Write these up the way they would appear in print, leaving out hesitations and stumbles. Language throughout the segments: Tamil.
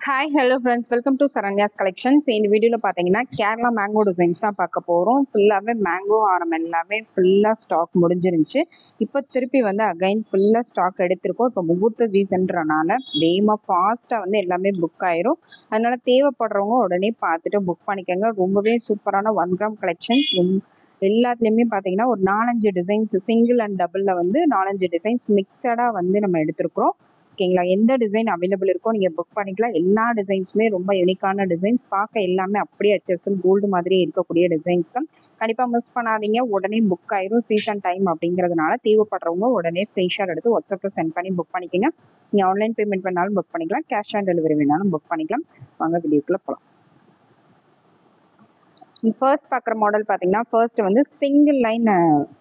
Hi hello friends, welcome to Saranya's collections. இந்த வீடியோவில் பார்த்தீங்கன்னா கேரளா மேங்கோ டிசைன்ஸ் தான் பார்க்க போகிறோம். ஃபுல்லாகவே மேங்கோ ஆரம் எல்லாமே ஃபுல்லாக ஸ்டாக் முடிஞ்சிருந்துச்சு. இப்போ திருப்பி வந்து அகைன் ஃபுல்லாக ஸ்டாக் எடுத்திருக்கோம். இப்போ முகூர்த்த சீசன்றனால வேகமாக ஃபாஸ்ட்டாக வந்து எல்லாமே புக் ஆயிரும். அதனால தேவைப்படுறவங்க உடனே பார்த்துட்டு புக் பண்ணிக்கோங்க. ரொம்பவே சூப்பரான 1 கிராம் கலெக்ஷன்ஸ். எல்லாத்துலேயுமே பார்த்தீங்கன்னா ஒரு 4-5 டிசைன்ஸ், சிங்கிள் அண்ட் டபுளில் வந்து 4-5 டிசைன்ஸ் மிக்சடாக வந்து நம்ம எடுத்திருக்கிறோம். ஓகேங்களா? எந்த டிசைன் அவைலபிள் இருக்கோ நீங்கள் புக் பண்ணிக்கலாம். எல்லா டிசைன்ஸுமே ரொம்ப யூனிக்கான டிசைன்ஸ், பார்க்க எல்லாமே அப்படியே HSL கோல்டு மாதிரி இருக்கக்கூடிய டிசைன்ஸ் தான். கண்டிப்பாக மிஸ் பண்ணாதீங்க, உடனே புக் ஆயிரும். சீசன் டைம் அப்படிங்கிறதுனால தேவைப்படுறவங்க உடனே ஸ்க்ரீன்ஷாட் எடுத்து வாட்ஸ்அப்பில் சென்ட் பண்ணி புக் பண்ணிக்கோங்க. நீங்கள் ஆன்லைன் பேமெண்ட் பண்ணாலும் புக் பண்ணிக்கலாம், கேஷ் ஆன் டெலிவரி வேணாலும் புக் பண்ணிக்கலாம். வாங்க வீடியோக்குள்ளே போகலாம். ஃபர்ஸ்ட் பார்க்குற மாடல் பார்த்தீங்கன்னா ஃபர்ஸ்ட் வந்து சிங்கிள் லைன்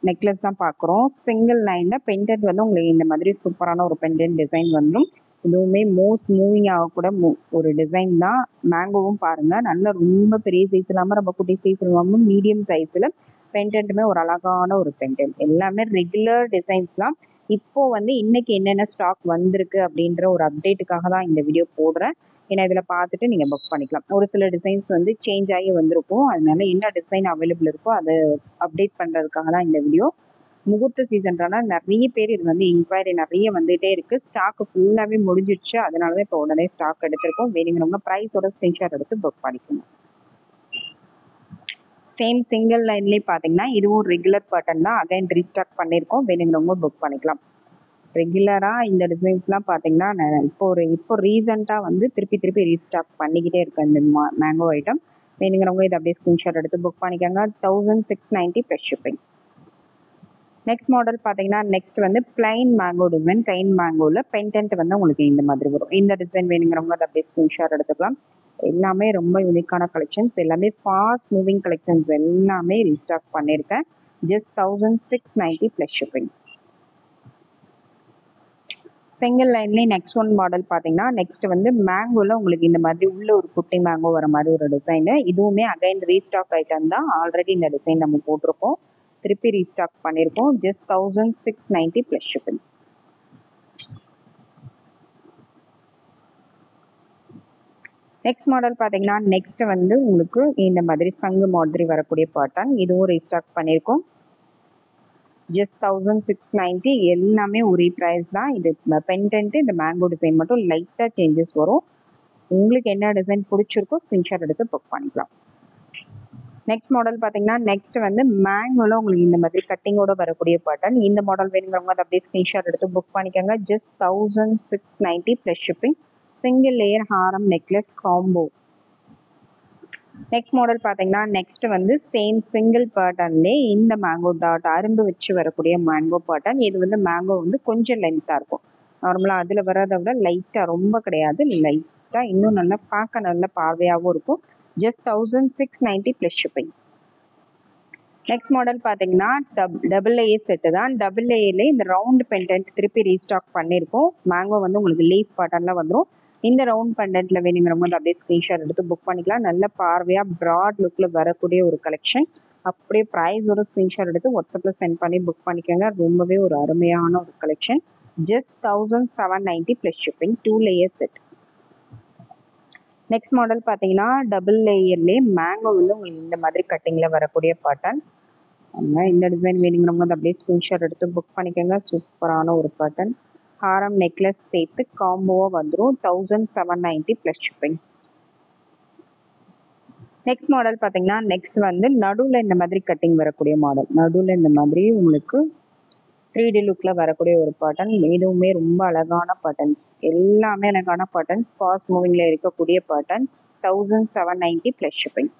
நெக்லஸ் தான் பார்க்குறோம். சிங்கிள் லைனில் பெண்டன்ட் வந்து உங்களுக்கு இந்த மாதிரி சூப்பரான ஒரு பெண்டன்ட் டிசைன் வந்துடும். இதுவுமே மோஸ்ட் மூவிங் ஆகக்கூட ஒரு டிசைன் தான். மேங்கோவும் பாருங்கள், நல்ல ரொம்ப பெரிய சைஸ் இல்லாமல் ரொம்ப குட்டி சைஸ் இல்லாமல் மீடியம் சைஸில் பெண்டன்ட்டுமே ஒரு அழகான ஒரு பெண்டன்ட். எல்லாமே ரெகுலர் டிசைன்ஸ் தான். இப்போ வந்து இன்னைக்கு என்னென்ன ஸ்டாக் வந்திருக்கு அப்படின்ற ஒரு அப்டேட்டுக்காக தான் இந்த வீடியோ போடுறேன். ஏன்னா இதில் பார்த்துட்டு நீங்கள் புக் பண்ணிக்கலாம். ஒரு சில டிசைன்ஸ் வந்து சேஞ்ச் ஆகி வந்திருக்கும், அதனால என்ன டிசைன் அவைலபிள் இருக்கோ அதை அப்டேட் பண்ணுறதுக்காக தான் இந்த வீடியோ. முகூர்த்த சீசன்றனால நிறைய பேர் இது வந்து இன்கொயரி நிறைய வந்துகிட்டே இருக்குது. ஸ்டாக்கு ஃபுல்லாகவே முடிஞ்சிடுச்சு, அதனால தான் இப்போ உடனே ஸ்டாக் எடுத்திருக்கோம். வேணுங்கிறவங்க ப்ரைஸோட ஸ்க்ரீன்ஷாட் எடுத்து புக் பண்ணிக்கணும். சேம் சிங்கிள் லைன்லேயே பார்த்தீங்கன்னா இதுவும் ரெகுலர் பேட்டர்ன் தான். அகைன் ரீஸ்டாக் பண்ணியிருக்கோம், வேணுங்கிறவங்க புக் பண்ணிக்கலாம். ரெகுலராக இந்த டிசைன்ஸ்லாம் பார்த்தீங்கன்னா இப்போ ரீசெண்டாக வந்து திருப்பி ரீஸ்டாக் பண்ணிக்கிட்டே இருக்கேன் இந்த மேங்கோ ஐட்டம். வேணுங்கிறவங்க இதை அப்படியே ஸ்க்ரீன்ஷாட் எடுத்து புக் பண்ணிக்கோங்க. 1690 ப்ளஸ் ஷிப்பிங். நெக்ஸ்ட் மாடல் பார்த்தீங்கன்னா நெக்ஸ்ட் வந்து பிளைன் மேங்கோ டிசைன். பிளைன் மேங்கோவில் பெண்டன்ட் வந்து உங்களுக்கு இந்த மாதிரி வரும். இந்த டிசைன் வேணுங்கிறவங்க அதை அப்படியே ஸ்க்ரீன்ஷாட் எடுத்துக்கலாம். எல்லாமே ரொம்ப யூனிக்கான கலெக்ஷன்ஸ், எல்லாமே ஃபாஸ்ட் மூவிங் கலெக்ஷன்ஸ், எல்லாமே ரீஸ்டாக் பண்ணியிருக்கேன். Just 1690 plus shipping. சிங்கிள் லைன்லேயே நெக்ஸ்ட் ஒன் மாடல் பார்த்தீங்கன்னா நெக்ஸ்ட் வந்து மேங்கோவில் உங்களுக்கு இந்த மாதிரி உள்ள ஒரு குட்டி மேங்கோ வர மாதிரி ஒரு டிசைனு. இதுவுமே அகைன் ரீஸ்டாக் ஐட்டம் தான். ஆல்ரெடி இந்த டிசைன் நம்ம போட்டிருக்கோம், திருப்பி ரீஸ்டாக் பண்ணியிருக்கோம். Just 1690 plus shipping. Next model பார்த்தீங்கன்னா நெக்ஸ்ட் வந்து உங்களுக்கு இந்த மாதிரி சங்கு மாதிரி வரக்கூடிய பேட்டர்ன். இதுவும் ரீஸ்டாக் பண்ணியிருக்கோம். ஜஸ்ட் 1690. எல்லாமே ஒரே ப்ரைஸ் தான். இது பெண்டன்ட்டு, இந்த மேங்கோ டிசைன் மட்டும் லைட்டாக சேஞ்சஸ் வரும். உங்களுக்கு என்ன டிசைன் பிடிச்சிருக்கோ ஸ்க்ரீன்ஷாட் எடுத்து புக் பண்ணிக்கலாம். நெக்ஸ்ட் மாடல் பார்த்தீங்கன்னா நெக்ஸ்ட் வந்து மேங்கோவில் உங்களுக்கு இந்த மாதிரி கட்டிங்கோட வரக்கூடிய பேட்டர்ன். இந்த மாடல் வேணுங்கிறவங்க அதை அப்படியே ஸ்க்ரீன்ஷாட் எடுத்து புக் பண்ணிக்கோங்க. Just 1690 plus shipping. Single layer ஹாரம் நெக்லஸ் காம்போ. நெக்ஸ்ட் மாடல் பார்த்தீங்கன்னா நெக்ஸ்ட் வந்து சேம் சிங்கிள் பேட்டர்ன்லேயே இந்த மேங்கோ டாட் அரும்பு வச்சு வரக்கூடிய மேங்கோ பேட்டர்ன். இது வந்து மேங்கோ வந்து கொஞ்சம் லென்த்தாக இருக்கும். நார்மலாக அதில் வரதை விட லைட்டாக, ரொம்ப கிடையாது, லைட்டாக இன்னும் நல்லா பார்க்க நல்ல பார்வையாகவும் இருக்கும். Just 1690 plus shipping. Next model பார்த்தீங்கன்னா டபுள் லேயர் செட்டு தான். டபுள் லேயர்லேயே இந்த ரவுண்ட் பெண்டன்ட் திருப்பி ரீஸ்டாக் பண்ணியிருக்கோம். மேங்கோ வந்து உங்களுக்கு லீஃப் பேட்டர்னில் வந்துடும். இந்த ரவுண்ட் பெண்டன்ட்ல வேணுங்கிறவங்க அப்படியே ஸ்க்ரீன்ஷாட் எடுத்து புக் பண்ணிக்கலாம். நல்ல பார்வையாக ப்ராட் லுக்கில் வரக்கூடிய ஒரு கலெக்ஷன். அப்படியே ப்ரைஸோட ஸ்க்ரீன்ஷாட் எடுத்து வாட்ஸ்அப்பில் சென்ட் பண்ணி புக் பண்ணிக்கோங்க. ரொம்பவே ஒரு அருமையான ஒரு collection. Just 1790 plus shipping. 2 layer set. Next model பார்த்தீங்கன்னா டபுள் லேயர்லேயே மேங்கோ வந்து உங்களுக்கு இந்த மாதிரி கட்டிங்கில் வரக்கூடிய பேட்டர்ன். இந்த டிசைன் வேணுங்கிறவங்க அப்படியே ஸ்க்ரீன்ஷாட் எடுத்து புக் பண்ணிக்கோங்க. சூப்பரான ஒரு பேட்டர்ன். ஹாரம் நெக்லஸ் சேர்த்து காம்போவாக வந்துடும். 1790 ப்ளஸ் ஷிப்பிங். நெக்ஸ்ட் மாடல் பார்த்தீங்கன்னா நெக்ஸ்ட் வந்து நடுவில் இந்த மாதிரி கட்டிங் வரக்கூடிய மாடல். நடுவில் இந்த மாதிரி உங்களுக்கு 3D லுக்கில் வரக்கூடிய ஒரு பேட்டர்ன். இதுவுமே ரொம்ப அழகான பேட்டர்ன்ஸ், எல்லாமே அழகான பேட்டர்ன்ஸ், ஃபாஸ்ட் மூவிங்கில் இருக்கக்கூடிய patterns. 1790 plus shipping.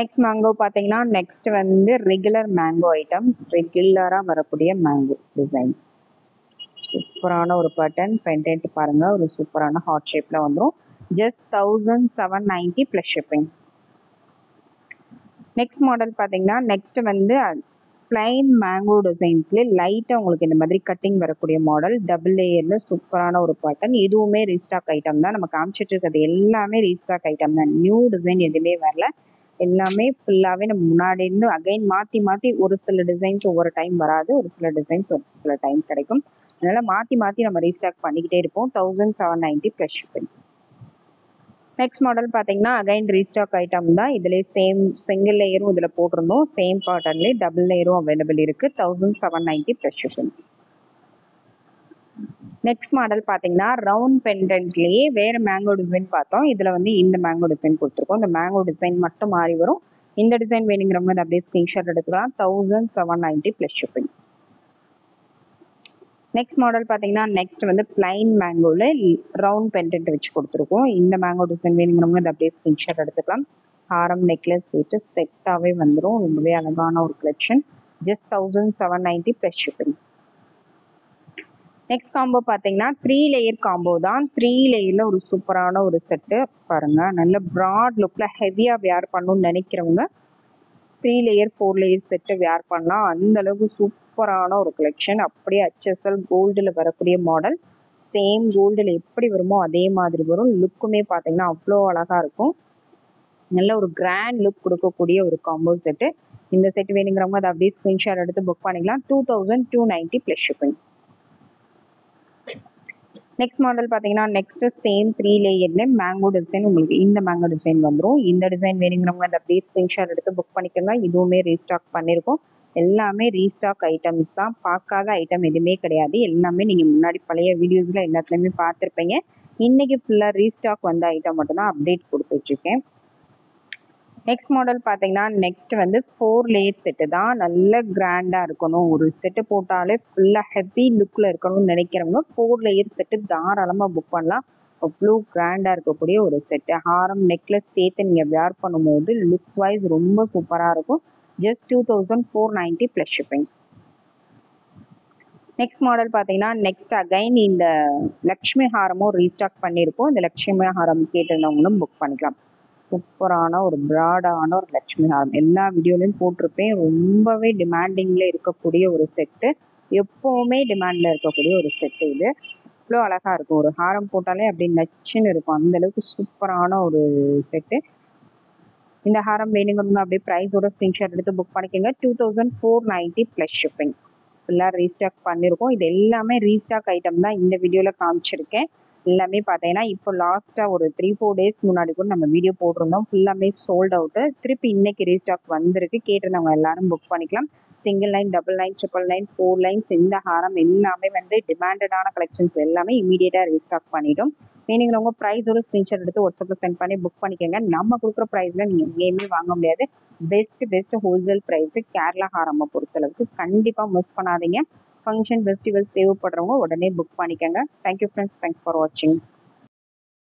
Next mango பார்த்தீங்கன்னா நெக்ஸ்ட் வந்து ரெகுலர் மேங்கோ ஐட்டம். ரெகுலராக வரக்கூடிய மேங்கோ டிசைன்ஸ். சூப்பரான ஒரு பேட்டர்ன். பெண்டன்ட் பாருங்கள், ஒரு சூப்பரான ஹார்ட் ஷேப்பில் வந்துடும். Just 1790 plus shipping. Next model பார்த்தீங்கன்னா நெக்ஸ்ட் வந்து பிளைன் மேங்கோ டிசைன்ஸ்லேயே லைட்டாக உங்களுக்கு இந்த மாதிரி கட்டிங் வரக்கூடிய மாடல். டபுள் லேயரில் சூப்பரான ஒரு பேட்டர்ன். இதுவுமே ரீஸ்டாக் ஐட்டம் தான். நம்ம காமிச்சிட்டு இருக்கிறது எல்லாமே ரீஸ்டாக் ஐட்டம் தான். நியூ டிசைன் எதுவுமே வரல. எல்லாமே ஃபுல்லாவே நம்ம முன்னாடி இருந்து அகைன் மாத்தி மாத்தி ஒரு சில டிசைன்ஸ் ஒவ்வொரு டைம் வராது, ஒரு சில டிசைன்ஸ் ஒரு சில டைம் கிடைக்கும். அதனால மாத்தி மாத்தி நம்ம ரீஸ்டாக் பண்ணிக்கிட்டே இருப்போம். 1790 ப்ளஸ் ஷிப்பிங். நெக்ஸ்ட் மாடல் பார்த்தீங்கன்னா அகைன் ரீஸ்டாக் ஐட்டம் தான். இதுலேயே சேம் சிங்கிள் லேயரும் இதில் போட்டிருந்தோம். சேம் பேட்டர்ன்லேயே டபுள் லேயரும் அவைலபிள் இருக்குது. 1790 ப்ளஸ் ஷிப்பிங். நெக்ஸ்ட் மாடல் பார்த்தீங்கன்னா ரவுண்ட் பெண்டன்ட்லேயே வேறு மேங்கோ டிசைன் பார்த்தோம். இதில் வந்து இந்த மேங்கோ டிசைன் கொடுத்துருக்கோம். இந்த மேங்கோ டிசைன் மட்டும் மாறி வரும். இந்த டிசைன் வேணுங்கிறவங்க அதை அப்படியே ஸ்க்ரீன்ஷாட் எடுத்துக்கலாம். 1790 ப்ளஸ் ஷிப்பிங். நெக்ஸ்ட் மாடல் பார்த்தீங்கன்னா நெக்ஸ்ட் வந்து பிளைன் மேங்கோவில் ரவுண்ட் பெண்டன்ட் வச்சு கொடுத்துருக்கோம். இந்த மேங்கோ டிசைன் வேணுங்கிறவங்க அதை அப்படியே ஸ்க்ரீன்ஷாட் எடுத்துக்கலாம். ஹாரம் நெக்லஸ் சேர்த்து செட்டாகவே வந்துடும். ரொம்பவே அழகான ஒரு collection. Just 1790 plus shipping. Next combo பார்த்தீங்கன்னா 3 லேயர் காம்போ தான். 3 லேயரில் ஒரு சூப்பரான ஒரு செட்டு பாருங்க. நல்ல ப்ராட் லுக்கில் ஹெவியாக வேர் பண்ணணும்னு நினைக்கிறவங்க 3 லேயர் 4 லேயர் செட்டு வேர் பண்ணலாம். அந்த அளவுக்கு சூப்பரான ஒரு கலெக்ஷன். அப்படியே HSL கோல்டில் வரக்கூடிய மாடல். சேம் கோல்டில் எப்படி வருமோ அதே மாதிரி வரும். லுக்குமே பார்த்தீங்கன்னா அவ்வளோ அழகாக இருக்கும். நல்ல ஒரு கிராண்ட் லுக் கொடுக்கக்கூடிய ஒரு காம்போ செட்டு. இந்த செட் வேணுங்கிறவங்க அதை அப்படியே ஸ்க்ரீன்ஷாட் எடுத்து புக் பண்ணிக்கலாம். 2290 ப்ளஸ் ஷிப்பிங். நெக்ஸ்ட் மாடல் பார்த்தீங்கன்னா நெக்ஸ்ட் சேம் 3 லேயர்ல மேங்கோ டிசைன். உங்களுக்கு இந்த மேங்கோ டிசைன் வந்துடும். இந்த டிசைன் வேணுங்கிறவங்க அந்த அப்படியே ஸ்க்ரீன்ஷாட் எடுத்து புக் பண்ணிக்கோங்க. இதுவுமே ரீஸ்டாக் பண்ணியிருக்கோம். எல்லாமே ரீஸ்டாக் ஐட்டம்ஸ் தான். பார்க்காத ஐட்டம் எதுவுமே கிடையாது. எல்லாமே நீங்கள் முன்னாடி பழைய வீடியோஸில் எல்லாத்துலேயுமே பார்த்துருப்பீங்க. இன்னைக்கு ஃபுல்லாக ரீஸ்டாக் வந்த ஐட்டம் மட்டும்தான் அப்டேட் கொடுத்து வச்சுருக்கேன். நெக்ஸ்ட் மாடல் பார்த்தீங்கன்னா நெக்ஸ்ட் வந்து 4 லேயர் செட்டு தான். நல்ல கிராண்டாக இருக்கணும், ஒரு செட்டு போட்டாலே ஃபுல்லாக ஹெவி லுக்கில் இருக்கணும்னு நினைக்கிறவங்க 4 லேயர் செட்டு தாராளமாக புக் பண்ணலாம். அவ்வளோ கிராண்டாக இருக்கக்கூடிய ஒரு செட்டு. ஹாரம் நெக்லஸ் சேர்த்து நீங்கள் வேர் பண்ணும்போது லுக் வைஸ் ரொம்ப சூப்பராக இருக்கும். Just 2490 plus shipping. Next model பார்த்தீங்கன்னா நெக்ஸ்ட் அகைன் இந்த லக்ஷ்மி ஹாரமும் ரீஸ்டாக் பண்ணியிருக்கோம். இந்த லக்ஷ்மி ஹாரம் கேட்டிருந்தவங்களும் புக் பண்ணிக்கலாம். சூப்பரான ஒரு ப்ராடான ஒரு லக்ஷ்மி ஹாரம். எல்லா வீடியோலையும் போட்டிருப்பேன். ரொம்பவே டிமாண்டிங்கில் இருக்கக்கூடிய ஒரு செட்டு. எப்போவுமே டிமாண்டில் இருக்கக்கூடிய ஒரு செட்டு இது. இவ்வளோ அழகாக இருக்கும். ஒரு ஹாரம் போட்டாலே அப்படி நச்சுன்னு இருக்கும். அந்தளவுக்கு சூப்பரான ஒரு செட்டு. இந்த ஹாரம் வேணுங்கிறவங்க அப்படியே ப்ரைஸோட ஸ்க்ரீன்ஷாட் எடுத்து புக் பண்ணிக்கோங்க. 2490 ப்ளஸ் ஷிப்பிங். ஃபுல்லாக ரீஸ்டாக் பண்ணியிருக்கோம். இது எல்லாமே ரீஸ்டாக் ஐட்டம் தான் இந்த வீடியோவில் காமிச்சிருக்கேன். எல்லாமே பார்த்தீங்கன்னா இப்போ லாஸ்ட்டாக ஒரு 3-4 டேஸ் முன்னாடி கூட நம்ம வீடியோ போட்டிருந்தோம். ஃபுல்லாமே சோல்ட் அவுட்டு. திருப்பி இன்னைக்கு ரீஸ்டாக் வந்திருக்கு. கேட்டிருந்தவங்க எல்லாரும் புக் பண்ணிக்கலாம். Single line, double line, triple line, 4 lines இந்த ஹாரம் எல்லாமே வந்து டிமாண்டடான கலெக்ஷன்ஸ் எல்லாமே இமீடியட்டாக ரீஸ்டாக் பண்ணிட்டோம். வேணுங்கிறவங்க ப்ரைஸோட ஸ்க்ரீன்ஷாட் எடுத்து வாட்ஸ்அப்பில் சென்ட் பண்ணி புக் பண்ணிக்கோங்க. நம்ம கொடுக்குற ப்ரைஸில் நீங்கள் எங்கேயுமே வாங்க முடியாது. பெஸ்ட் ஹோல்சேல் ப்ரைஸு கேரளா ஹாரமை பொறுத்தளவுக்கு. கண்டிப்பாக மிஸ் பண்ணாதீங்க. ஃபங்க்ஷன் ஃபெஸ்டிவல்ஸ் தேவைப்படுறவங்க உடனே புக் பண்ணிக்கோங்க. Thank you friends. தேங்க்ஸ் ஃபார் வாட்சிங்.